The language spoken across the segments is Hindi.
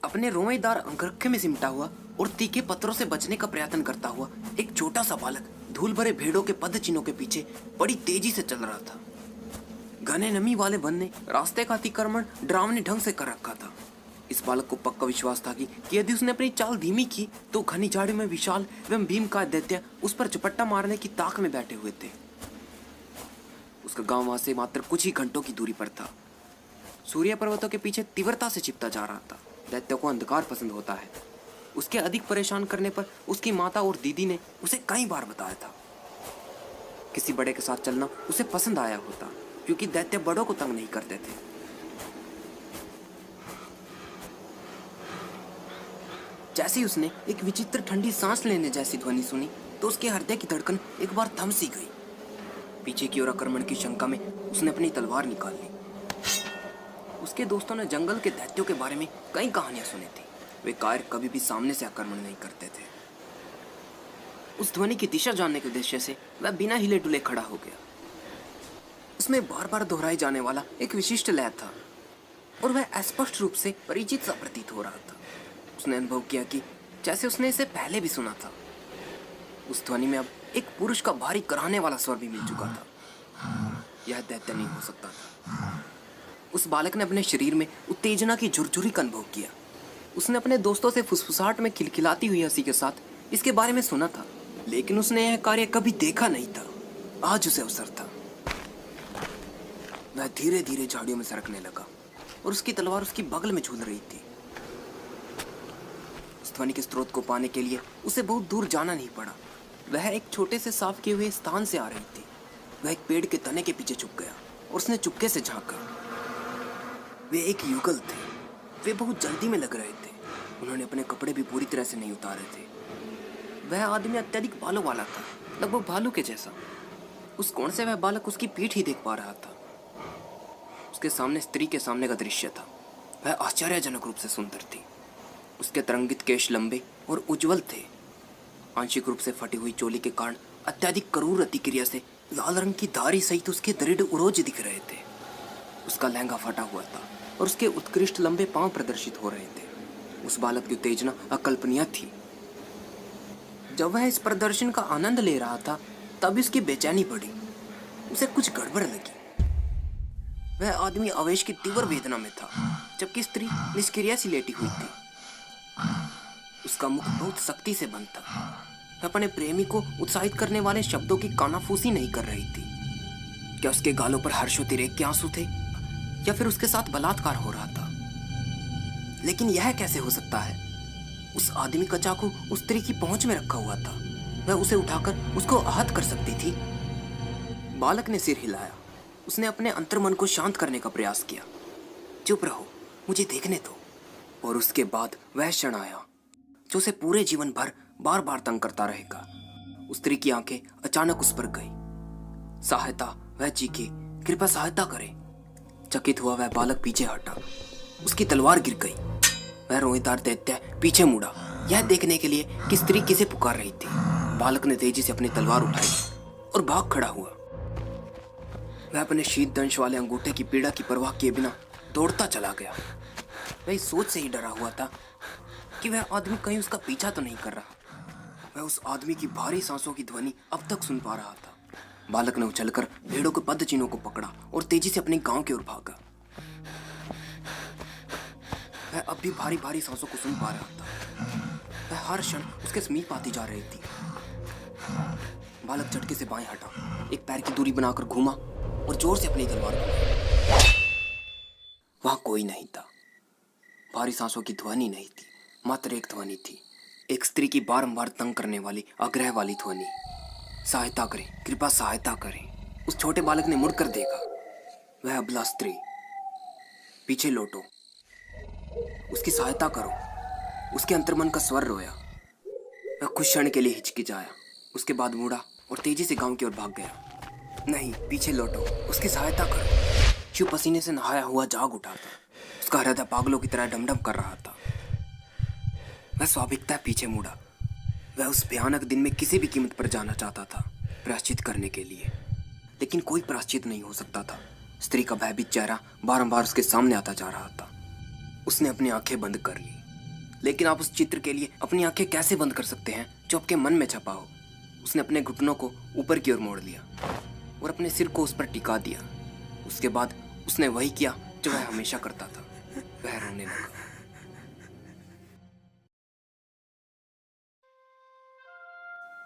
अपने रोएदार अंगरखे में सिमटा हुआ और तीखे पत्थरों से बचने का प्रयत्न करता हुआ एक छोटा सा बालक धूल भरे भेड़ों के पद चिन्हों के पीछे बड़ी तेजी से चल रहा था। घने नमी वाले वन ने रास्ते का अतिक्रमण डरावने ढंग से कर रखा था। इस बालक को पक्का विश्वास था कि यदि उसने अपनी चाल धीमी की तो घनी झाड़ी में विशाल एवं भीमकाय दैत्य उस पर झपट्टा मारने की ताक में बैठे हुए थे। उसका गांव वहां से मात्र कुछ ही घंटों की दूरी पर था। सूर्य पर्वतों के पीछे तीव्रता से छिपता जा रहा था। दैत्य को अंधकार पसंद होता है। उसके अधिक परेशान करने पर उसकी माता और दीदी ने उसे कई बार बताया था। किसी बड़े के साथ चलना उसे पसंद आया होता, क्योंकि दैत्य बड़ों को तंग नहीं करते थे। जैसे ही उसने एक विचित्र ठंडी सांस लेने जैसी ध्वनि सुनी तो उसके हृदय की धड़कन एक बार थम सी गई। पीछे की ओर आक्रमण की शंका में उसने अपनी तलवार निकाल ली। उसके दोस्तों ने जंगल के दैत्यों के बारे में कई कहानियां सुनी थी। वे कायर कभी भी सामने से आक्रमण नहीं करते थे। उस ध्वनि की दिशा जानने के उद्देश्य से वह बिना हिले डुले खड़ा हो गया। उसमें बार बार दोहराई जाने वाला एक विशिष्ट लय था और वह अस्पष्ट रूप से परिचित सा प्रतीत हो रहा था। उसने अनुभव किया कि जैसे उसने इसे पहले भी सुना था। उस ध्वनि में अब एक पुरुष का भारी कराहने वाला स्वर भी मिल चुका था। यह दैत्य नहीं हो सकता था। उस बालक ने अपने शरीर में उत्तेजना की झुरझुरी का अनुभव किया। उसने अपने दोस्तों से फुसफुसाहट में खिलखिलाती हुई हंसी के साथ इसके बारे में सुना था, लेकिन उसने यह कार्य कभी देखा नहीं था। आज उसे अवसर था। वह धीरे धीरे झाड़ियों में सरकने लगा और उसकी तलवार उसकी बगल में झूल रही थी। उस ध्वनि के स्रोत को पाने के लिए उसे बहुत दूर जाना नहीं पड़ा। वह एक छोटे से साफ किए हुए स्थान से आ रही थी। वह एक पेड़ के तने के पीछे छुप गया और उसने चुपके से झांका। वे एक युगल थे। वे बहुत जल्दी में लग रहे थे। उन्होंने अपने कपड़े भी पूरी तरह से नहीं उतारे थे। वह आदमी अत्यधिक बालों वाला था, लगभग भालू के जैसा। उस कोण से वह बालक उसकी पीठ ही देख पा रहा था। उसके सामने स्त्री के सामने का दृश्य था। वह आश्चर्यजनक रूप से सुंदर थी। उसके तरंगित केश लंबे और उज्जवल थे। आंशिक रूप से फटी हुई चोली के कारण अत्यधिक क्रूर अतिक्रिया से लाल रंग की धारी सहित उसके दृढ़ उरोज दिख रहे थे। उसका लहंगा फटा हुआ था और उसके उत्कृष्ट लंबे पांव प्रदर्शित हो रहे थे। उस बालक की उत्तेजना अकल्पनीय थी। जब वह इस प्रदर्शन का आनंद ले रहा था तब उसकी बेचैनी बढ़ी। उसे कुछ गड़बड़ लगी। वह आदमी आवेश की तीव्र वेदना में था, जबकि स्त्री निष्क्रिय सी लेटी हुई थी। उसका मुख बहुत सख्ती से बंद था। वह अपने प्रेमी को उत्साहित करने वाले शब्दों की कानाफूसी नहीं कर रही थी। क्या उसके गालों पर हर्षोद्रेक के आंसू थे या फिर उसके साथ बलात्कार हो रहा था? लेकिन यह कैसे हो सकता है? उस आदमी का चाकू उस स्त्री की पहुंच में रखा हुआ था। वह उसे उठाकर उसको आहत कर सकती थी। बालक ने सिर हिलाया। उसने अपने अंतर्मन को शांत करने का प्रयास किया। चुप रहो, मुझे देखने दो। और उसके बाद वह क्षण आया जो उसे पूरे जीवन भर बार बार तंग करता रहेगा। उस स्त्री की आंखें अचानक उस पर गई। सहायता, वह चीखी, कृपया सहायता करें। चकित हुआ वह बालक पीछे हटा। उसकी तलवार गिर गई। वह रोएदार दैत्य पीछे मुड़ा, यह देखने के लिए कि स्त्री किसे पुकार रही थी। बालक ने तेजी से अपनी तलवार उठाई और भाग खड़ा हुआ। वह अपने शीत दंश वाले अंगूठे की पीड़ा की परवाह किए बिना दौड़ता चला गया। वह इस सोच से ही डरा हुआ था कि वह आदमी कहीं उसका पीछा तो नहीं कर रहा। वह उस आदमी की भारी सांसों की ध्वनि अब तक सुन पा रहा था। बालक ने उछलकर भेड़ों के पद चिन्हों को पकड़ा और तेजी से अपने गांव की ओर भागा। वह अब भी भारी भारी सांसों को सुन पा रहा था। वह हर क्षण उसके समीप आती जा रही थी। बालक झटके से बाएं हटा, एक पैर की दूरी बनाकर घूमा और जोर से अपनी तलवार घुमाई। वहां कोई नहीं था। भारी सांसों की ध्वनि नहीं थी, मात्र एक ध्वनि थी। एक स्त्री की बारंबार तंग करने वाली आग्रह वाली ध्वनि। सहायता करें, कृपया सहायता करें। उस छोटे बालक ने मुड़कर देखा। वह अबला स्त्री। पीछे लौटो, उसकी सहायता करो। उसके अंतर्मन का स्वर रोया। वह कुछ क्षण के लिए हिचकिचाया, उसके बाद मुड़ा और तेजी से गांव की ओर भाग गया। नहीं, पीछे लौटो, उसकी सहायता करो। शिव पसीने से नहाया हुआ जाग उठा था। उसका हृदय पागलों की तरह डमडम कर रहा था। वह स्वाभाविकता पीछे मुड़ा। वह उस भयानक दिन में किसी भी कीमत पर जाना चाहता था, प्रायश्चित करने के लिए। लेकिन कोई प्रायश्चित नहीं हो सकता था। स्त्री का भयभीत चेहरा बारंबार उसके सामने आता जा रहा था। उसने अपनी आंखें बंद कर ली। लेकिन आप उस चित्र के लिए अपनी आंखें कैसे बंद कर सकते हैं जो आपके मन में छपा हो? उसने अपने घुटनों को ऊपर की ओर मोड़ लिया और अपने सिर को उस पर टिका दिया। उसके बाद उसने वही किया जो वह हमेशा करता था, वह रोने लगा।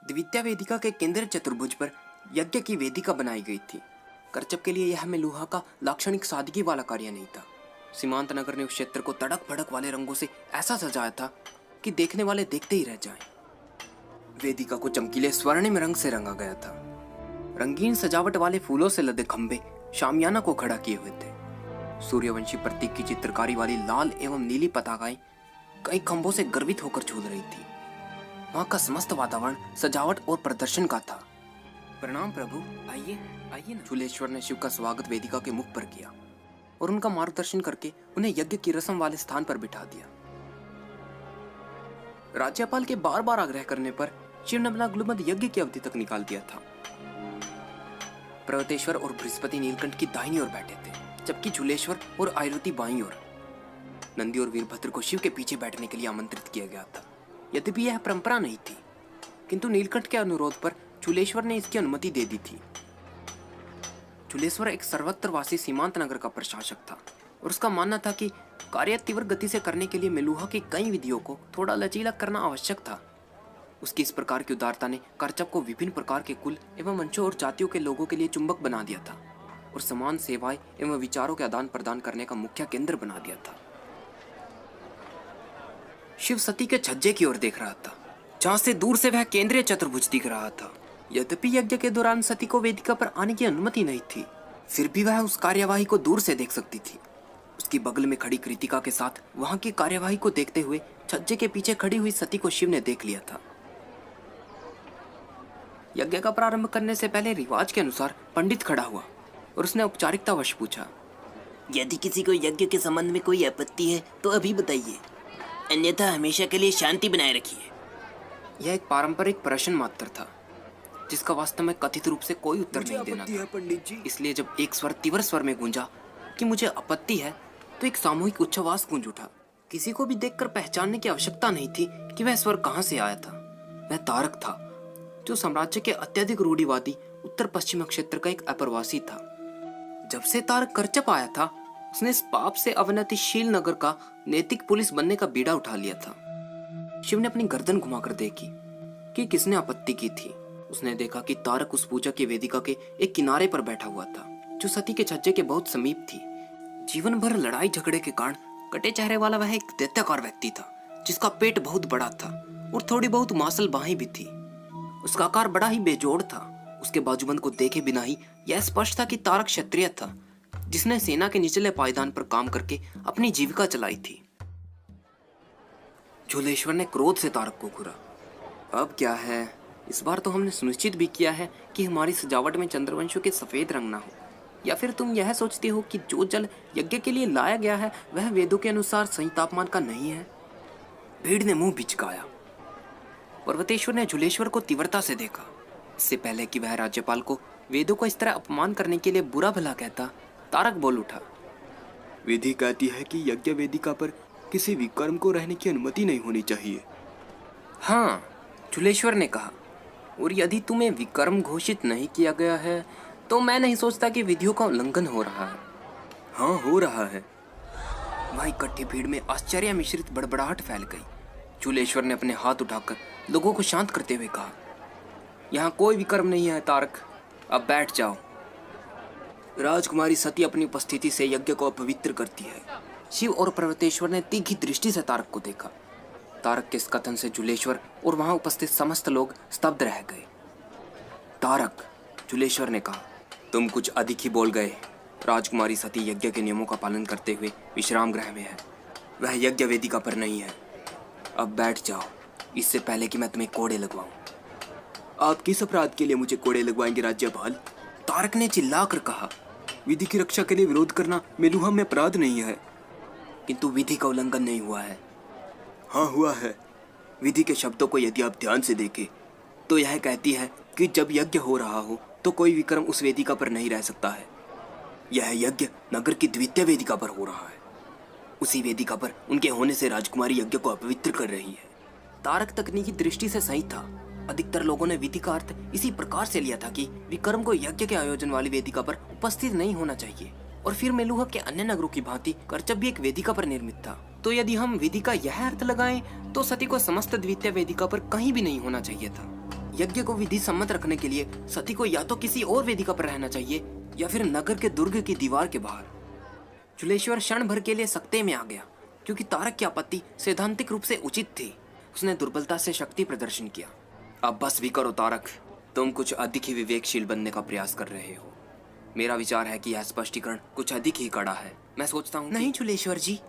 द्वितीय वेदिका के केंद्रीय चतुर्भुज पर यज्ञ की वेदिका बनाई गई थी। करचप के लिए यह मेलुहा का लाक्षणिक सादगी वाला कार्य नहीं था। सीमांत नगर ने उस क्षेत्र को तड़क भड़क वाले रंगों से ऐसा सजाया था कि देखने वाले देखते ही रह जाएं। वेदिका को चमकीले स्वर्णिम रंग से रंगा गया था। रंगीन सजावट वाले फूलों से लदे खंभे शामियाना को खड़ा किए हुए थे। सूर्यवंशी प्रतीक की चित्रकारी वाली लाल एवं नीली पताकाएं कई खंभों से गर्वित होकर झूल रही थी। वहां का समस्त वातावरण सजावट और प्रदर्शन का था। प्रणाम प्रभु, आइए आइए ना। चूलेश्वर ने शिव का स्वागत वेदिका के मुख पर किया और उनका मार्गदर्शन करके उन्हें यज्ञ की रस्म वाले स्थान पर बिठा दिया। राज्यपाल के बार बार आग्रह करने पर शिव ने अपना गुलमद यज्ञ की अवधि तक निकाल दिया था। पर्वतेश्वर और बृहस्पति नीलकंठ की दाहिनी ओर बैठे थे, जबकि झूलेश्वर और आयुति बाईं ओर। नंदी और वीरभद्र को शिव के पीछे बैठने के लिए आमंत्रित किया गया था। यद्यपि यह परंपरा नहीं थी, किंतु नीलकंठ के अनुरोध पर चूलेश्वर ने इसकी अनुमति दे दी थी। चूलेश्वर एक सर्वत्रवासी सीमांत नगर का प्रशासक था और उसका मानना था कि कार्य तीव्र गति से करने के लिए मेलुहा की कई विधियों को थोड़ा लचीला करना आवश्यक था। उसकी इस प्रकार की उदारता ने करचप को विभिन्न प्रकार के कुल एवं वंशों और जातियों के लोगों के लिए चुंबक बना दिया था और समान सेवाएं एवं विचारों के आदान प्रदान करने का मुख्य केंद्र बना दिया था। शिव सती के छज्जे की ओर देख रहा था, जहां से दूर से वह केंद्रीय चतुर्भुज दिख रहा था। यद्यपि यज्ञ के दौरान सती को वेदिका पर आने की अनुमति नहीं थी, फिर भी वह उस कार्यवाही को दूर से देख सकती थी। उसकी बगल में खड़ी कृतिका के साथ वहां की कार्यवाही को देखते हुए छज्जे के पीछे खड़ी हुई सती को शिव ने देख लिया था। यज्ञ का प्रारंभ करने से पहले रिवाज के अनुसार पंडित खड़ा हुआ और उसने औपचारिकतावश पूछा, यदि किसी को यज्ञ के संबंध में कोई आपत्ति है तो अभी बताइए, अन्यथा हमेशा के लिए शांति बनाए रखिए। यह एक पारंपरिक प्रश्न मात्र था, जिसका वास्तव में कथित रूप से कोई उत्तर नहीं देना था। पंडित जी। इसलिए जब एक स्वर तीव्र स्वर में गूंजा कि मुझे आपत्ति है, तो एक सामूहिक उच्छ्वास गूंज उठा। किसी को भी देखकर पहचानने की आवश्यकता नहीं थी कि वह स्वर कहां से आया था। वह तारक था, जो साम्राज्य के अत्यधिक रूढ़िवादी उत्तर पश्चिम क्षेत्र का एक अप्रवासी था। जब से तारक करचप आया था, उसने इस पाप से अवनतिशील नगर का नैतिक पुलिस बनने का बीड़ा उठा लिया था। शिव ने अपनी गर्दन घुमाकर देखी कि किसने आपत्ति की थी। उसने देखा कि तारक उस पूजा की वेदिका के एक किनारे पर बैठा हुआ था, जो सती के छज्जे के बहुत समीप थी। जीवन भर लड़ाई झगड़े के कारण कटे चेहरे वाला वह एक दैत्याकार व्यक्ति था, जिसका पेट बहुत बड़ा था और थोड़ी बहुत मांसल बाहें भी थी। उसका आकार बड़ा ही बेजोड़ था। उसके बाजूबंद को देखे बिना ही यह स्पष्ट था कि तारक क्षत्रिय था, जिसने सेना के निचले पायदान पर काम करके अपनी जीविका चलाई थी। झूलेश्वर ने क्रोध से तारक को घूरा। अब क्या है, इस बार तो हमने सुनिश्चित भी किया है कि हमारी सजावट में चंद्रवंशों के सफेद रंग ना हो। या फिर तुम यह सोचती हो कि जो जल यज्ञ के लिए लाया गया है वह वेदों के अनुसार सही तापमान का नहीं है? भीड़ ने मुंह बिचकाया। पर्वतेश्वर ने झूलेश्वर को तीव्रता से देखा। इससे पहले कि वह राज्यपाल को वेदों को इस तरह अपमान करने के लिए बुरा भला कहता, तारक बोल उठा, विधि कहती है कि यज्ञ वेदिका पर किसी विकर्म को रहने की अनुमति नहीं होनी चाहिए। हाँ, झूलेश्वर ने कहा, और यदि तुम्हें विकर्म घोषित नहीं किया गया है तो मैं नहीं सोचता कि विधियों का उल्लंघन हो रहा है। हाँ, हो रहा है। वहां इकट्ठी भीड़ में आश्चर्य मिश्रित बड़बड़ाहट फैल गई। झूलेश्वर ने अपने हाथ उठाकर लोगों को शांत करते हुए कहा, यहाँ कोई विकर्म नहीं है तारक, अब बैठ जाओ। राजकुमारी सती अपनी उपस्थिति से यज्ञ को अपवित्र करती है। शिव और पर्वतेश्वर ने तीखी दृष्टि से तारक को देखा। तारक के इस कथन से झूलेश्वर और वहां उपस्थित समस्त लोग स्तब्ध रह गए। तारक, झूलेश्वर ने कहा, तुम कुछ अधिक ही बोल गए। राजकुमारी सती यज्ञ के नियमों का पालन करते हुए विश्राम गृह में है, वह यज्ञ वेदिका पर नहीं है। अब बैठ जाओ, इससे पहले कि मैं तुम्हें कोड़े लगवाऊं। आप किस अपराध के लिए मुझे कोड़े लगवाएंगे राज्यपाल? तारक ने चिल्लाकर कहा, विधि की रक्षा के लिए विरोध करना मेलुहा में अपराध नहीं है। किंतु विधि का उल्लंघन नहीं हुआ है। हाँ, हुआ है। विधि के शब्दों को यदि आप ध्यान से देखें तो यह कहती है कि जब यज्ञ हो रहा हो तो कोई विक्रम उस वेदिका पर नहीं रह सकता है। यह यज्ञ नगर की द्वितीय वेदिका पर हो रहा है। उसी वेदिका पर उनके होने से राजकुमारी यज्ञ को अपवित्र कर रही है। तारक तकनीकी दृष्टि से सही था। अधिकतर लोगों ने विधि का अर्थ इसी प्रकार से लिया था कि विक्रम को यज्ञ के आयोजन वाली वेदिका पर उपस्थित नहीं होना चाहिए। और फिर मेलुहा के अन्य नगरों की भांति करचब भी एक वेदिका पर निर्मित था। तो यदि हम विधि का यह अर्थ लगाएं, तो सती को समस्त द्वितीय वेदिका पर कहीं भी नहीं होना चाहिए था। यज्ञ को विधि सम्मत रखने के लिए सती को या तो किसी और वेदिका पर रहना चाहिए या फिर नगर के दुर्ग की दीवार के बाहर। जुलेश्वर क्षण भर के लिए सकते में आ गया, क्योंकि तारक की आपत्ति सैद्धांतिक रूप से उचित थी। उसने दुर्बलता से शक्ति प्रदर्शन किया। अब बस भी करो तारक, तुम कुछ अधिक ही विवेकशील बनने का प्रयास कर रहे हो। मेरा विचार है कि यह स्पष्टीकरण कुछ अधिक ही कड़ा है। मैं सोचता हूँ नहीं जुलेश्वर जी।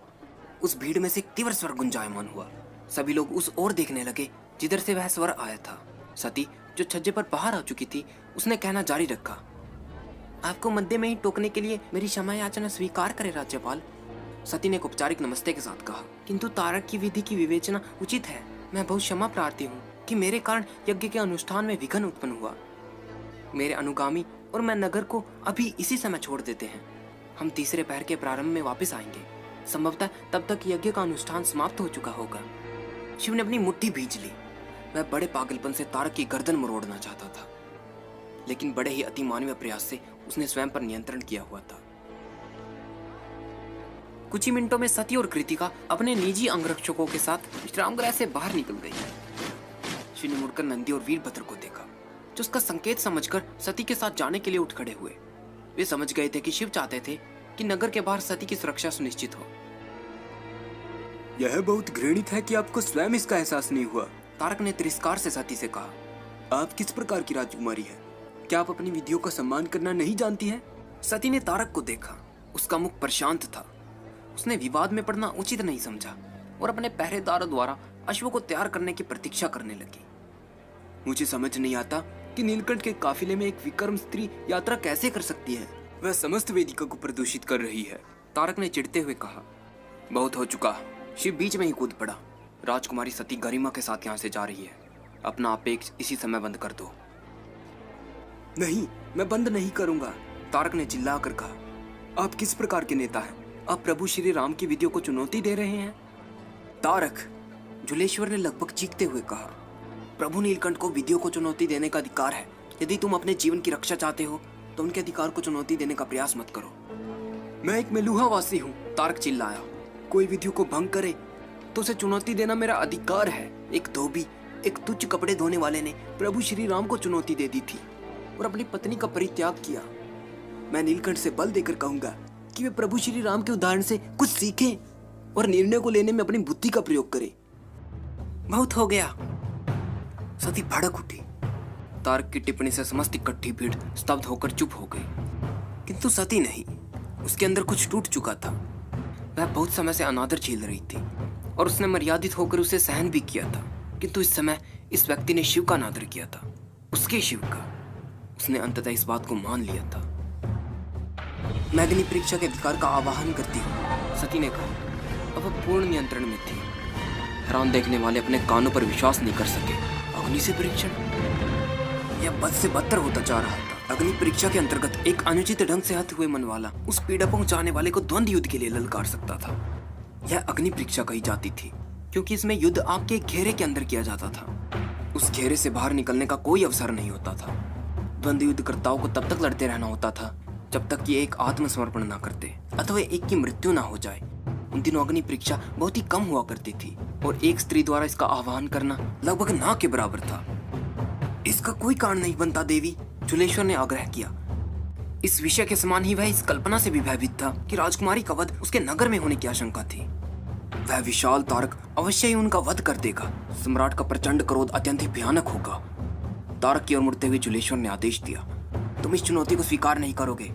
उस भीड़ में से एक तीव्र स्वर गुंजायमान हुआ। सभी लोग उस ओर देखने लगे जिधर से वह स्वर आया था। सती, जो छज्जे पर बाहर आ चुकी थी, उसने कहना जारी रखा, आपको मध्य में ही टोकने के लिए मेरी क्षमा याचना स्वीकार करे राज्यपाल। सती ने एक औपचारिक नमस्ते के साथ कहा, किंतु तारक की विधि की विवेचना उचित है। मैं बहुत क्षमा प्रार्थी हूँ कि मेरे कारण यज्ञ के अनुष्ठान में विघ्न उत्पन्न हुआ। मेरे अनुगामी और मैं नगर को अभी इसी समय छोड़ देते हैं। हम तीसरे पहर के प्रारंभ में वापस आएंगे। संभवतः तब तक यज्ञ का अनुष्ठान समाप्त हो चुका होगा। शिव ने अपनी मुट्ठी भींच ली। वह बड़े पागलपन से तारक की गर्दन मरोड़ना चाहता था, लेकिन बड़े ही अतिमानवीय प्रयास से उसने स्वयं पर नियंत्रण किया हुआ था। कुछ ही मिनटों में सती और कृतिका अपने निजी अंगरक्षकों के साथ विश्राम गृह से बाहर निकल गई। शिव ने मुड़कर नंदी और वीरभद्र को देखा, जो उसका संकेत समझकर सती के साथ जाने के लिए उठ खड़े हुए। वे समझ गए थे कि शिव चाहते थे कि नगर के बाहर सती की सुरक्षा सुनिश्चित हो। यह बहुत घृणित है कि आपको स्वयं इसका एहसास नहीं हुआ। तारक ने तिरस्कार से सती से कहा, आप किस प्रकार की राजकुमारी है? क्या आप अपनी विधियों का सम्मान करना नहीं जानती है? सती ने तारक को देखा। उसका मुख प्रशांत था। उसने विवाद में पड़ना उचित नहीं समझा और अपने पहरेदारों द्वारा अश्व को तैयार करने की प्रतीक्षा करने लगी। मुझे समझ नहीं आता कि नीलकंठ के काफिले में एक विक्रम स्त्री यात्रा कैसे कर सकती है। वह समस्त वेदिका को प्रदूषित कर रही है। तारक ने चिढ़ते हुए कहा। बहुत हो चुका। शिव बीच में ही कूद पड़ा। राजकुमारी सती गरिमा के साथ यहाँ से जा रही है। अपना अपेक्ष इसी समय बंद कर दो। नहीं, मैं बंद नहीं करूंगा। तारक ने चिल्लाकर कहा, आप किस प्रकार के नेता हैं? आप प्रभु श्री राम की विधियों को चुनौती दे रहे हैं? तारक, जुलेश्वर ने लगभग चीखते हुए कहा, प्रभु नीलकंठ को विधियों को चुनौती देने का अधिकार है। यदि तुम अपने जीवन की रक्षा चाहते हो तो उनके अधिकार को चुनौती देने का प्रयास मत करो। मैं एक मेलुहावासी हूँ। तारक चिल्लाया, कोई विधियों को भंग करे तो उसे चुनौती देना मेरा अधिकार है। एक धोबी, एक तुच्छ कपड़े धोने वाले ने प्रभु श्री राम को चुनौती दे दी थी और अपनी पत्नी का परित्याग किया। मैं नीलकंठ से बल देकर कहूंगा कि वे प्रभु श्री राम के उदाहरण से कुछ सीखें और निर्णय को लेने में अपनी बुद्धि का प्रयोग करें। बहुत हो गया। सती भड़क उठी। तारक की टिप्पणी से समस्त इकट्ठी भीड़ स्तब्ध होकर चुप हो गई, किंतु सती नहीं। उसके अंदर कुछ टूट चुका था। वह बहुत समय से अनादर झेल रही थी और उसने मर्यादित होकर उसे सहन भी किया था, किंतु इस समय इस व्यक्ति ने शिव का अनादर किया था, उसके शिव का। उसने अंततः इस बात को मान लिया था। मैं अग्नि परीक्षा के अधिकार का आवाहन करती हूँ, सती ने कहा। अब वह पूर्ण नियंत्रण में थी। हैरान देखने वाले अपने कानों पर विश्वास नहीं कर सके। अग्नि से परीक्षण, यह बद से बदतर होता जा रहा था। अग्नि परीक्षा के अंतर्गत एक अनुचित ढंग से हत हुए मन वाला उस पीड़ा पहुंचाने वाले को द्वंद्व युद्ध के लिए ललकार सकता था। यह अग्नि परीक्षा कही जाती थी क्योंकि इसमें युद्ध आग के एक घेरे के अंदर किया जाता था। उस घेरे से बाहर निकलने का कोई अवसर नहीं होता था। द्वंद्व युद्धकर्ताओं को तब तक लड़ते रहना होता था जब तक कि एक आत्मसमर्पण ना करते अथवा एक की मृत्यु ना हो जाए। उन दिनों अग्नि परीक्षा बहुत ही कम हुआ करती थी और एक स्त्री द्वारा इसका आह्वान करना लगभग ना के बराबर था। इसका कोई कारण नहीं बनता देवी, जुलेश्वर ने आग्रह किया। इस विषय के समान ही वह इस कल्पना से भी भयभीत था कि राजकुमारी का वध उसके नगर में होने की आशंका थी। वह विशाल तारक अवश्य ही उनका वध कर देगा। सम्राट का प्रचंड क्रोध अत्यंत ही भयानक होगा। तारक की ओर मुड़ते हुए जुलेश्वर ने आदेश दिया, तुम इस चुनौती को स्वीकार नहीं करोगे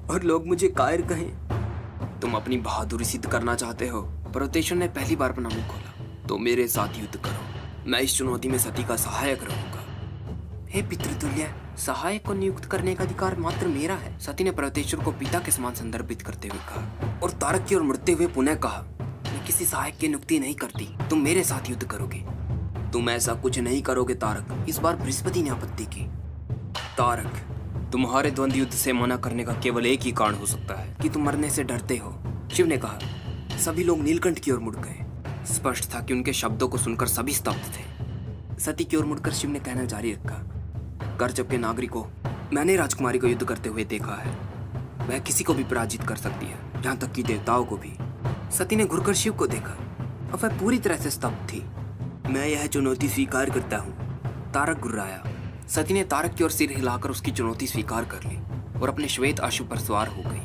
और लोग मुझे कायर कहें। तुम अपनी बहादुरी सिद्ध करना चाहते हो। पर्वतेश्वर ने पहली बार अपना मुंह खोला। तो मेरे साथ युद्ध करो। मैं इस चुनौती में सती का सहायक रहूंगा। हे पितृतुल्य, सहायक को नियुक्त करने का अधिकार मात्र मेरा है, सती ने पर्वतेश्वर को पिता के समान संदर्भित करते हुए कहा। और तारक की ओर मुड़ते हुए पुनः कहा, मैं किसी सहायक की नियुक्ति नहीं करती। तुम मेरे साथ युद्ध करोगे। तुम ऐसा कुछ नहीं करोगे तारक। इस बार बृहस्पति ने आपत्ति की। तारक, तुम्हारे द्वंद्व युद्ध से मना करने का केवल एक ही कारण हो सकता है कि तुम मरने से डरते हो। शिव ने कहा। सभी लोग नीलकंठ की ओर मुड़ गए। स्पष्ट था कि उनके शब्दों को सुनकर सभी स्तब्ध थे। सती की ओर मुड़कर शिव ने कहना जारी रखा। गर्जब के नागरिकों, मैंने राजकुमारी को युद्ध करते हुए देखा है। वह किसी को भी पराजित कर सकती है, यहाँ तक कि देवताओं को भी। सती ने घुरकर शिव को देखा। अब वह पूरी तरह से स्तब्ध थी। मैं यह चुनौती स्वीकार करता हूँ। तारक गुर्राया। सती ने तारक की ओर सिर हिलाकर उसकी चुनौती स्वीकार कर ली और अपने श्वेत अश्व पर सवार हो गई।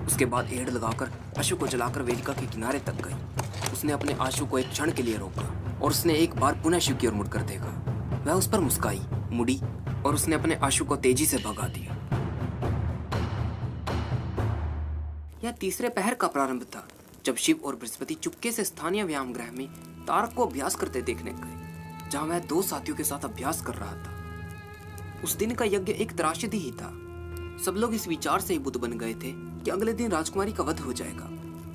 उसके बाद एड़ लगाकर अश्व को जलाकर वेदिका के किनारे तक गई। उसने अपने अश्व को एक क्षण के लिए रोका और उसने एक बार पुनः शिव की ओर मुड़कर देखा। वह उस पर मुस्काई, मुड़ी और उसने अपने अश्व को तेजी से भगा दिया। यह तीसरे पहर का प्रारंभ था, जब शिव और बृहस्पति चुपके से स्थानीय व्यायाम गृह में तारक को अभ्यास करते देखने गए, जहां वह 2 साथियों के साथ अभ्यास कर रहा था। उस दिन का यज्ञ एक त्रासदी ही था। सब लोग इस विचार से ही बुद्ध बन गए थे कि अगले दिन राजकुमारी का वध हो जाएगा।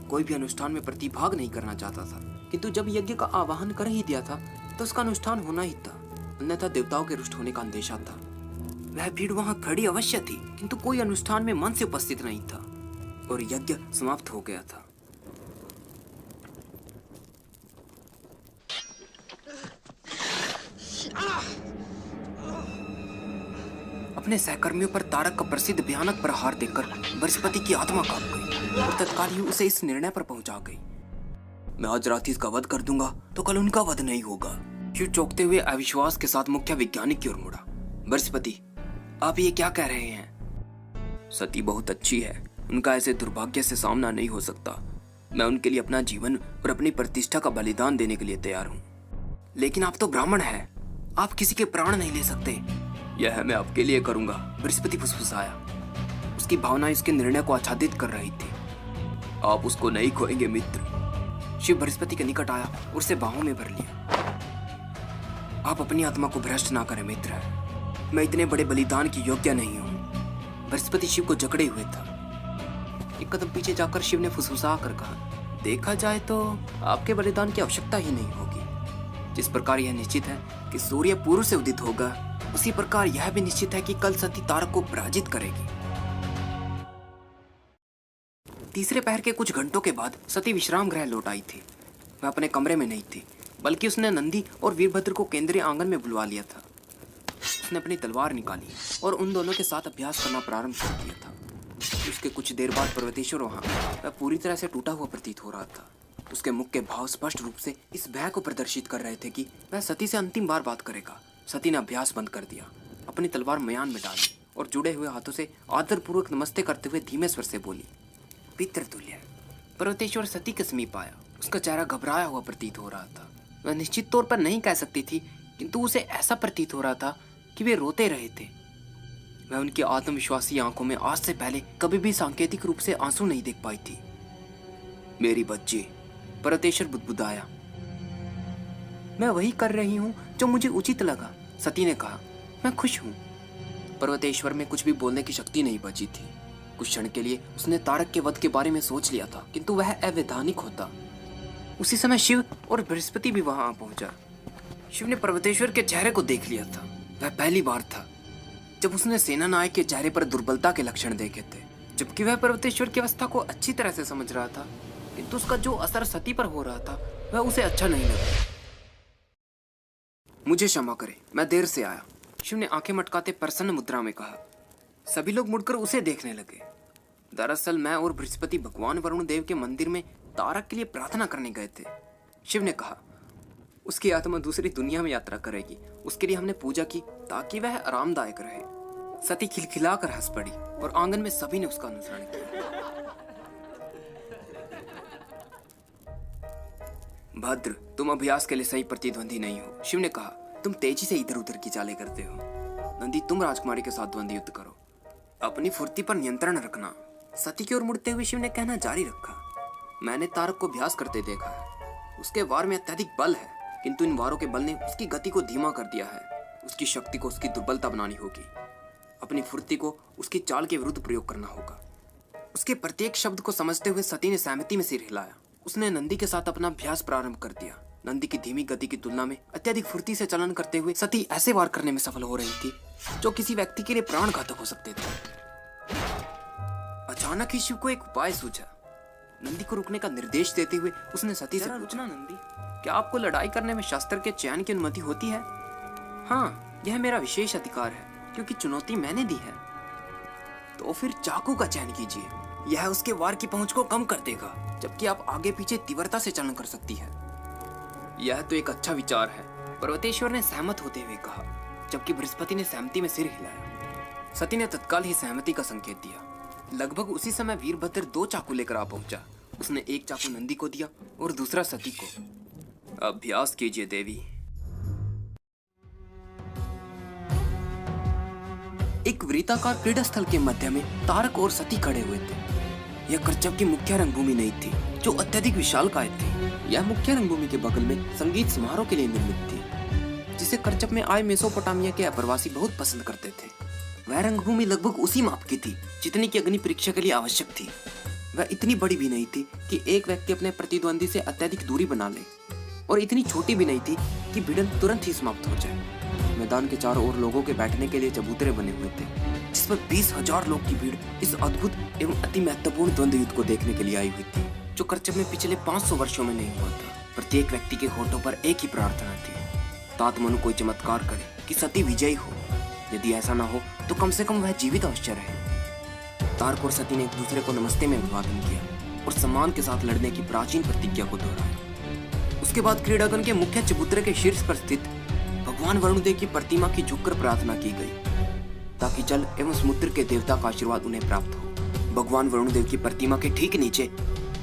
कोई भी अनुष्ठान में प्रतिभाग नहीं करना चाहता था, किंतु जब यज्ञ का आवाहन कर ही दिया था तो उसका अनुष्ठान होना ही था, अन्यथा देवताओं के रुष्ट होने का अंदेशा था। वह भीड़ वहां खड़ी अवश्य थी, किंतु कोई अनुष्ठान में मन से उपस्थित नहीं था और यज्ञ समाप्त हो गया था। अपने सहकर्मियों पर तारक का प्रसिद्ध भयानक प्रहार देखकर बृहस्पति की आत्मा कांप गई और तत्काल ही उसे इस निर्णय पर पहुंचा गई। मैं आज रात इसका वध कर दूंगा तो कल उनका वध नहीं होगा। शिव चौंकते हुए अविश्वास के साथ मुख्य वैज्ञानिक की ओर मुड़ा। बृहस्पति, आप ये क्या कह रहे हैं? सती बहुत अच्छी है, उनका ऐसे दुर्भाग्य से सामना नहीं हो सकता। मैं उनके लिए अपना जीवन और अपनी प्रतिष्ठा का बलिदान देने के लिए तैयार हूँ। लेकिन आप तो ब्राह्मण हैं, आप किसी के प्राण नहीं ले सकते। यह मैं आपके लिए करूंगा, बृहस्पति फुसफुसाया। उसकी भावनाएं उसके निर्णय को आच्छादित कर रही थी। आप उसको नहीं खोएंगे मित्र। शिव बृहस्पति के निकट आया और उसे बाहों में भर लिया। आप अपनी आत्मा को भ्रष्ट ना करें मित्र, मैं इतने बड़े बलिदान की योग्य नहीं हूँ। बृहस्पति शिव को जकड़े हुए था। एक कदम पीछे जाकर शिव ने फुसफुसा कर कहा, देखा जाए तो आपके बलिदान की आवश्यकता ही नहीं होगी। जिस प्रकार यह निश्चित है कि सूर्य पूर्व से उदित होगा, उसी प्रकार यह भी निश्चित है कि कल सती तारक को पराजित करेगी। तीसरे पहर के कुछ घंटों के बाद सती विश्राम गृह लौट आई थी। वह अपने कमरे में नहीं थी, बल्कि उसने नंदी और वीरभद्र को केंद्रीय आंगन में बुलवा लिया था। उसने अपनी तलवार निकाली और उन दोनों के साथ अभ्यास करना प्रारंभ कर दिया था। उसके कुछ देर बाद पर्वतेश्वर वहां वह पूरी तरह से टूटा हुआ प्रतीत हो रहा था। उसके मुख के भाव स्पष्ट रूप से इस भय को प्रदर्शित कर रहे थे कि वह सती से अंतिम बार बात करेगा। सती ने अभ्यास बंद कर दिया, अपनी तलवार मयान में डाली और जुड़े हुए हाथों से आदरपूर्वक नमस्ते करते हुए धीमे स्वर से बोली, पितृतुल्य। पर्वतेश्वर सती के समीप आया। उसका चेहरा घबराया हुआ प्रतीत हो रहा था। वह निश्चित तौर पर नहीं कह सकती थी, किंतु उसे ऐसा प्रतीत हो रहा था कि वे रोते रहे थे। वह उनकी आत्मविश्वासी आंखों में आज से पहले कभी भी सांकेतिक रूप से आंसू नहीं देख पाई थी। मेरी बच्ची, पर्वतेश्वर बुदबुदाया। मैं वही कर रही हूँ जो मुझे उचित लगा, सती ने कहा। मैं खुश हूँ। पर्वतेश्वर में कुछ भी बोलने की शक्ति नहीं बची थी। कुछ क्षण के लिए उसने तारक के वध के बारे में सोच लिया था, किंतु वह अवैधानिक होता। उसी समय शिव और बृहस्पति भी वहां आ पहुंचा। शिव ने पर्वतेश्वर के चेहरे को देख लिया था। वह पहली बार था जब उसने सेना नायक के चेहरे पर दुर्बलता के लक्षण देखे थे। जबकि वह पर्वतेश्वर की अवस्था को अच्छी तरह से समझ रहा था, किंतु उसका जो असर सती पर हो रहा था वह उसे अच्छा नहीं लगा। मुझे क्षमा करें, मैं देर से आया, शिव ने आंखें मटकाते प्रसन्न मुद्रा में कहा। सभी लोग मुड़कर उसे देखने लगे। दरअसल मैं और बृहस्पति भगवान वरुण देव के मंदिर में तारक के लिए प्रार्थना करने गए थे। शिव ने कहा, उसकी आत्मा दूसरी दुनिया में यात्रा करेगी, उसके लिए हमने पूजा की ताकि वह आरामदायक रहे। सती खिलखिलाकर हंस पड़ी और आंगन में सभी ने उसका अनुसरण किया। भद्र, तुम अभ्यास के लिए सही प्रतिद्वंदी नहीं हो, शिव ने कहा। तुम तेजी से इधर उधर की चालें करते हो। नंदी, तुम राजकुमारी के साथ द्वंद्व युद्ध करो, अपनी फुर्ती पर नियंत्रण रखना। सती की ओर मुड़ते हुए शिव ने कहना जारी रखा। मैंने तारक को अभ्यास करते देखा है। उसके वार में अत्यधिक बल है, किंतु इन वारों के बल ने उसकी गति को धीमा कर दिया है। उसकी शक्ति को उसकी दुर्बलता बनानी होगी। अपनी फुर्ती को उसकी चाल के विरुद्ध प्रयोग करना होगा। उसके प्रत्येक शब्द को समझते हुए सती ने सहमति में सिर हिलाया। उसने नंदी के साथ अपना अभ्यास प्रारंभ कर दिया। नंदी की धीमी गति की तुलना में अत्यधिक फुर्ती से चलन करते हुए सती ऐसे वार करने में सफल हो रही थी जो किसी व्यक्ति के लिए प्राण घातक हो सकते थे। अचानक ही शिव को एक उपाय सूझा। नंदी को रुकने का निर्देश देते हुए उसने सती से पूछा, नंदी, क्या आपको लड़ाई करने में शस्त्र के चयन की अनुमति होती है? हाँ, यह मेरा विशेष अधिकार है, क्योंकि चुनौती मैंने दी है। तो फिर चाकू का चयन कीजिए, यह उसके वार की पहुंच को कम कर देगा, जबकि आप आगे पीछे तीव्रता से चालन कर सकती है। यह तो एक अच्छा विचार है, पर्वतेश्वर ने सहमत होते हुए कहा, जबकि बृहस्पति ने सहमति में सिर हिलाया। सती ने तत्काल ही सहमति का संकेत दिया। लगभग उसी समय वीरभद्र 2 चाकू लेकर आ पहुंचा। उसने एक चाकू नंदी को दिया और दूसरा सती को। अभ्यास कीजिए देवी। एक वृत्ताकार क्रीड़ा स्थल के मध्य में तारक और सती खड़े हुए थे। यह कर्चब की मुख्य रंगभूमि नहीं थी, जो अत्यधिक विशालकाय थी। यह मुख्य रंगभूमि के बगल में संगीत समारोह के लिए निर्मित थी, जिसे कर्चब में आए मेसोपोटामिया के अप्रवासी बहुत पसंद करते थे। वह रंगभूमि लगभग उसी माप की थी जितनी की अग्नि परीक्षा के लिए आवश्यक थी। वह इतनी बड़ी भी नहीं थी कि एक व्यक्ति अपने प्रतिद्वंदी से अत्यधिक दूरी बना ले, और इतनी छोटी भी नहीं थी कि भिड़ंत तुरंत ही समाप्त हो जाए। मैदान के चारों ओर लोगों के बैठने के लिए चबूतरे बने हुए थे, जिस पर 20,000 लोग की भीड़ इस अद्भुत एवं अति महत्वपूर्ण द्वंद्व युद्ध को देखने के लिए आई हुई थी, जो कर्चब में पिछले 500 वर्षों में नहीं हुआ था। प्रत्येक व्यक्ति के होठों पर एक ही प्रार्थना थी, तात मनु कोई चमत्कार करे कि सती विजयी हो। यदि ऐसा ना हो तो कम से कम वह जीवित अवश्य रहे। तारक और सती ने एक दूसरे को नमस्ते में अभिवादन किया और सम्मान के साथ लड़ने की प्राचीन प्रतिज्ञा को दोहराया। उसके बाद क्रीड़ांगन के मुख्य चबूतरे के शीर्ष पर स्थित भगवान वरुणदेव की प्रतिमा की झुककर प्रार्थना की गई, ताकि जल एवं समुद्र के देवता का आशीर्वाद उन्हें प्राप्त हो। भगवान वरुणदेव की प्रतिमा के ठीक नीचे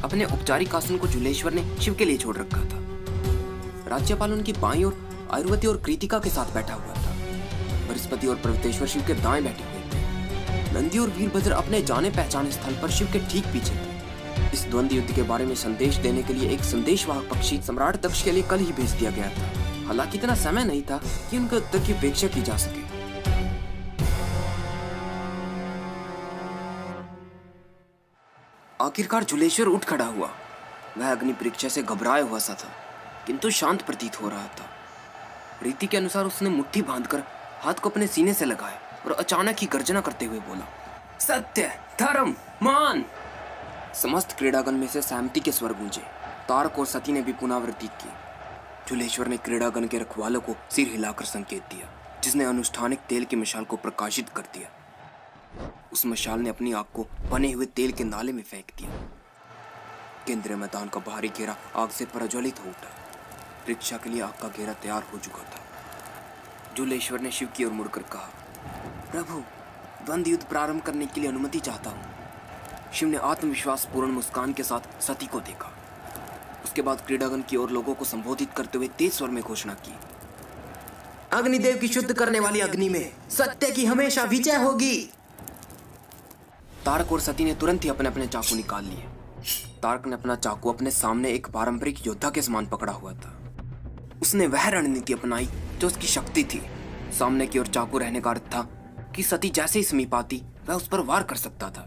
अपने औपचारिक आसन को जुलेश्वर ने शिव के लिए छोड़ रखा था। राज्यपाल उनकी बाईं ओर आयुर्वती और कृतिका के साथ बैठा हुआ था। बृहस्पति और पर्वतेश्वर शिव के दाएं बैठे हुए थे। नंदी और वीरभद्र अपने जाने पहचाने स्थल पर शिव के ठीक पीछे थे। इस द्वंद्व युद्ध के बारे में संदेश देने के लिए एक संदेशवाहक पक्षी सम्राट दक्ष के लिए कल ही भेज दिया गया था। हालांकि इतना समय नहीं था कि उनके उत्तर की अपेक्षा की जा सके। आखिरकार जुलेश्वर उठ खड़ा हुआ। वह अग्नि परीक्षा से घबराया हुआ सा था, किंतु शांत प्रतीत हो रहा था। रीति के अनुसार उसने मुट्ठी बांधकर हाथ को अपने सीने से लगाया और अचानक ही गर्जना करते हुए बोला, सत्य, धर्म, मान। समस्त क्रीड़ागण में से सहमति के स्वर गूंजे। तारक और सती ने भी पुनरावृत्ति की। जुलेश्वर ने क्रीड़ागण के रखवालों को सिर हिलाकर संकेत दिया, जिसने अनुष्ठानिक तेल की मशाल को प्रकाशित कर दिया। उस मशाल ने अपनी आग को बने हुए तेल के नाले में फेंक दिया। केंद्रीय मैदान का बाहरी घेरा आग से प्रज्वलित हो उठा। परीक्षा के लिए आग का घेरा तैयार हो चुका था। जुलेश्वर ने शिव की ओर मुड़कर कहा, प्रभु, द्वंद्व युद्ध प्रारंभ करने के लिए अनुमति चाहता हूँ। शिव ने आत्मविश्वास पूर्ण मुस्कान के साथ सती को देखा। उसके बाद क्रीड़ागण की ओर लोगों को संबोधित करते हुए तेज स्वर में घोषणा की, अग्निदेव की शुद्ध करने वाली अग्नि में सत्य की हमेशा विजय होगी। तारक और सती ने तुरंत ही अपने अपने चाकू निकाल लिए। तारक ने अपना चाकू अपने सामने एक पारंपरिक योद्धा के समान पकड़ा हुआ था। उसने वह रणनीति अपनाई जो उसकी शक्ति थी। सामने की ओर चाकू रहने का अर्थ था कि सती जैसे ही समीप आती वह उस पर वार कर सकता था।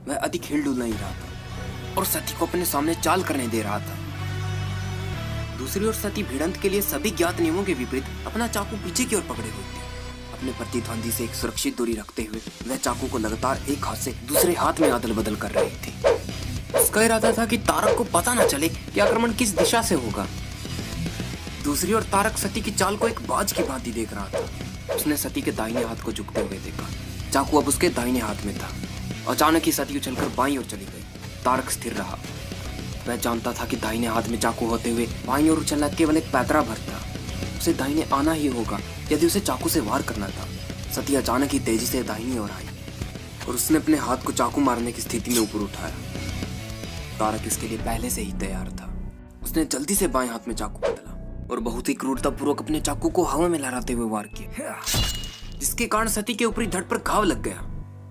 वह अधिक हिलडुल नहीं रहा था और सती को अपने सामने चाल करने दे रहा था। दूसरी ओर सती भिड़ंत के लिए सभी ज्ञात नियमों के विपरीत अपना चाकू पीछे की ओर पकड़े हुए थे। अपने प्रतिद्वंदी से एक सुरक्षित दूरी रखते हुए वह चाकू को लगातार एक हाथ से दूसरे हाथ में अदल बदल कर रही थी। उसका इरादा था कि तारक को पता न चले कि आक्रमण किस दिशा से होगा। दूसरी ओर तारक सती की चाल को एक बाज की भांति देख रहा था। उसने सती के दाहिने हाथ को झुकते हुए देखा। चाकू अब उसके दाहिने हाथ में था। अचानक ही सती उछलकर बाईं ओर चली गई। तारक स्थिर रहा। वह जानता था कि दाहिने हाथ में चाकू होते हुए बाईं ओर उछलना केवल एक पैतरा भर था। उसे दाहिने आना ही होगा यदि उसे चाकू से वार करना था। सती अचानक ही तेजी से दाहिनी ओर आई और उसने अपने हाथ को चाकू मारने की स्थिति में ऊपर उठाया। तारक इसके लिए पहले से ही तैयार था। उसने जल्दी से बाएं हाथ में चाकू बदला और बहुत ही क्रूरतापूर्वक अपने चाकू को हवा में लहराते हुए वार किया, जिसके कारण सती के ऊपरी धड़ पर घाव लग गया।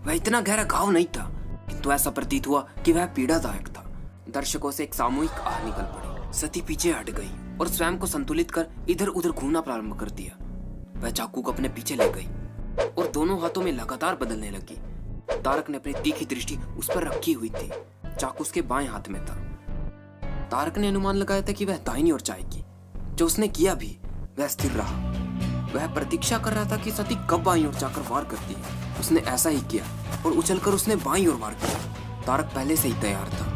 वह इतना गहरा घाव नहीं था, किंतु ऐसा प्रतीत हुआ कि वह पीड़ादायक था। दर्शकों से एक सामूहिक आह निकल पड़ी। सती पीछे हट गई और स्वयं को संतुलित कर इधर उधर घूमना प्रारंभ कर दिया। वह चाकू को अपने पीछे ले गई और दोनों हाथों में लगातार बदलने लगी। तारक ने अपनी तीखी दृष्टि उस पर रखी हुई थी। चाकू उसके बाएं हाथ में था। तारक ने अनुमान लगाया था कि वह दाहिनी ओर जाएगी। जो उसने किया भी, वह स्थिर रहा। वह प्रतीक्षा कर रहा था कि सती कब बाईं ओर जाकर वार करती है। उसने ऐसा ही किया और उछलकर उसने बाईं ओर वार किया। तारक पहले से ही तैयार था।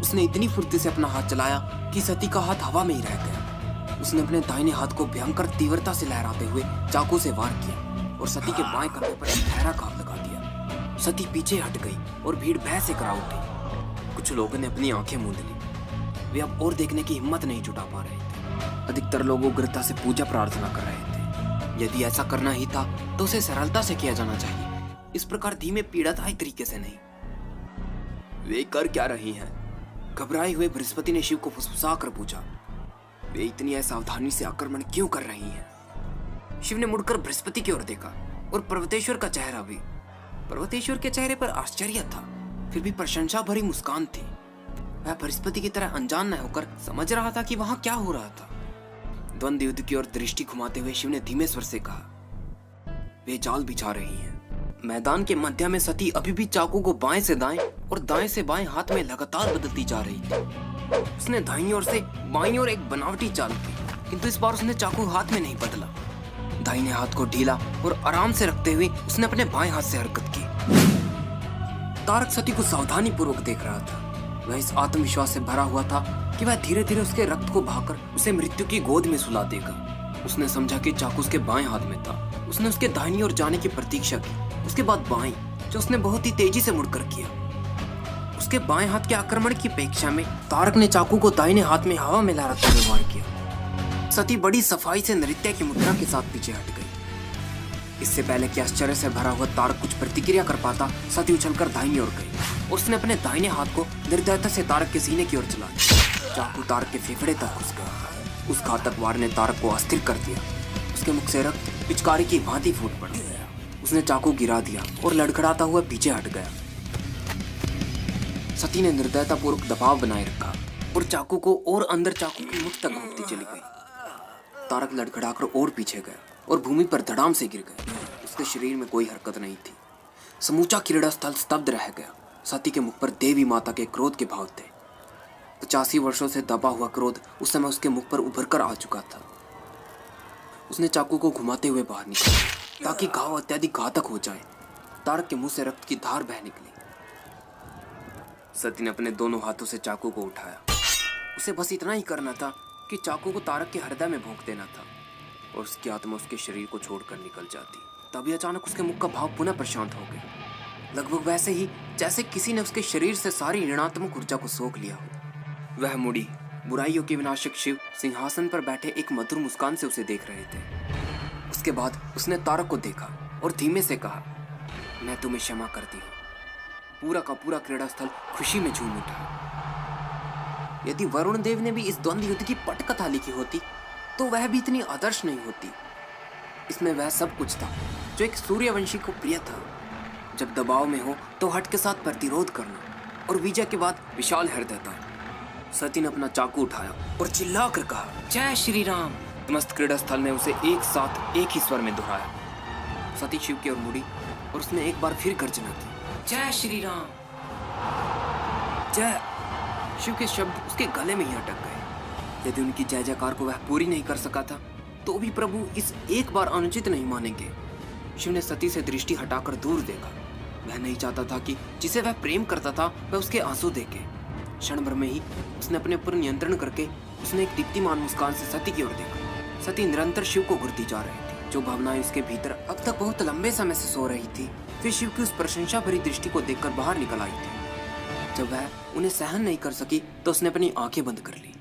उसने इतनी फुर्ती से अपना हाथ चलाया कि सती का हाथ हवा में ही रह गया। उसने अपने दाहिने हाथ को भयंकर तीव्रता से लहराते हुए चाकू से वार किया और सती के बाएं कंधे पर एक गहरा घाव लगा दिया। सती पीछे हट गई और भीड़ भय से करा उठी। कुछ लोगों ने अपनी आंखें मूंद ली। वे अब और देखने की हिम्मत नहीं जुटा पा रहे थे। अधिकतर लोग उग्रता से पूजा प्रार्थना कर रहे थे। यदि ऐसा करना ही था तो उसे सरलता से किया जाना चाहिए, इस प्रकार धीमे पीड़ादायक तरीके से नहीं। वे कर क्या रही हैं? घबराए हुए बृहस्पति ने शिव को फुसफुसा कर पूछा। वे इतनी असावधानी से आक्रमण क्यों कर रही हैं? शिव ने मुड़कर बृहस्पति की ओर देखा और पर्वतेश्वर का चेहरा भी। पर्वतेश्वर के चेहरे पर आश्चर्य था, फिर भी प्रशंसा भरी मुस्कान थी। वह बृहस्पति की तरह अनजान न होकर समझ रहा था कि वहां क्या हो रहा था। द्वंद्व युद्ध की ओर दृष्टि घुमाते हुए शिव ने धीमे स्वर से कहा, वे जाल बिछा रही हैं। मैदान के मध्य में सती अभी भी चाकू को बाएं से दाएं और दाएं से बाएं हाथ में लगातार बदलती जा रही थी। उसने दाहिनी ओर से बाईं ओर एक बनावटी चाल की, किंतु इस बार उसने चाकू हाथ में नहीं बदला। दाहिने हाथ को ढीला और आराम से रखते हुए उसने अपने बाएं हाथ से हरकत की। तारक सती को सावधानी पूर्वक देख रहा था। वह इस आत्मविश्वास से भरा हुआ था कि वह धीरे धीरे उसके रक्त को बहाकर उसे मृत्यु की गोद में सुला देगा। उसने समझा कि चाकू उसके बाएं हाथ में था। उसने उसके दाहिनी ओर जाने की प्रतीक्षा की, उसके बाद बाएं, जो उसने बहुत ही तेजी से मुड़कर किया। उसके बाएं हाथ के आक्रमण की अपेक्षा में तारक ने चाकू को दाहिने हाथ में हवा में लहराते हुए वार किया। सती बड़ी सफाई से नृत्य की मुद्रा के साथ पीछे हट गई। इससे पहले कि आश्चर्य से भरा हुआ तारक कुछ प्रतिक्रिया कर पाता, सती उछलकर दाहिनी ओर गई और उसने अपने दाहिने हाथ को निर्दयता से तारक के सीने की ओर चला दिया। चाकू तारक के फेफड़े तक घुस गया। उस घातक वार ने तारक को अस्थिर कर दिया। उसके मुख से रक्त पिचकारी की भांति फूट पड़ा। उसने चाकू गिरा दिया और लड़खड़ाता हुआ पीछे हट गया। सती ने निर्दयता पूर्वक दबाव बनाए रखा और चाकू को और अंदर चाकू की मुख तक घूमती चली गई। तारक लड़खड़ाकर और पीछे गया और भूमि पर धड़ाम से गिर गया। उसके शरीर में कोई हरकत नहीं थी। समूचा क्रीड़ा स्थल स्तब्ध रह गया। सती के मुख पर देवी माता के क्रोध के भाव थे। 85 वर्षों से दबा हुआ क्रोध उस समय उसके मुख पर उभर कर आ चुका था। उसने चाकू को घुमाते हुए बाहर निकाला ताकि घाव अत्यधिक घातक हो जाए। तारक के मुंह से रक्त की धार बह निकली। सती ने अपने दोनों हाथों से चाकू को उठाया। उसे बस इतना ही करना था कि चाकू को तारक के हृदय में भोंक देना था और उसकी आत्मा उसके शरीर को छोड़कर निकल जाती। तभी अचानक उसके मुख का भाव पुनः प्रशांत हो गया, लगभग वैसे ही जैसे किसी ने उसके शरीर से सारी ऋणात्मक ऊर्जा को सोख लिया हो। वह मुड़ी। बुराइयों के विनाशक शिव सिंहासन पर बैठे एक मधुर मुस्कान से उसे देख रहे थे। उसके बाद उसने तारक को देखा और धीमे से कहा, मैं तुम्हें क्षमा करती हूँ। पूरा का पूरा क्रीड़ा स्थल खुशी में झूम उठा। यदि वरुण देव ने भी इस द्वंद्व युद्ध की पटकथा लिखी होती तो वह भी इतनी आदर्श नहीं होती। इसमें वह सब कुछ था जो एक सूर्यवंशी को प्रिय था। जब दबाव में हो तो हट के साथ प्रतिरोध करना और विजय के बाद विशाल हृदयता। सती ने अपना चाकू उठाया और चिल्लाकर कहा, जय श्री राम। समस्त क्रीड़ा स्थल ने उसे एक साथ एक ही स्वर में दोहराया। सती शिव की ओर मुड़ी और उसने एक बार फिर गर्जना की, जय श्री राम। जय। शिव के शब्द उसके गले में ही अटक गए। यदि उनकी जय जयकार को वह पूरी नहीं कर सका था तो भी प्रभु इस एक बार अनुचित नहीं मानेंगे। शिव ने सती से दृष्टि हटाकर दूर देखा। वह नहीं चाहता था कि जिसे वह प्रेम करता था वह उसके आंसू देखे। क्षण भर में ही उसने अपने ऊपर नियंत्रण करके उसने एक दीप्तिमान मुस्कान से सती की ओर देखा। सती निरंतर शिव को घूरती जा रही थी। जो भावनाएं उसके भीतर अब तक बहुत लंबे समय से सो रही थी, वे शिव की उस प्रशंसा भरी दृष्टि को देखकर बाहर निकल आई थी। जब वह उन्हें सहन नहीं कर सकी तो उसने अपनी आंखें बंद कर ली।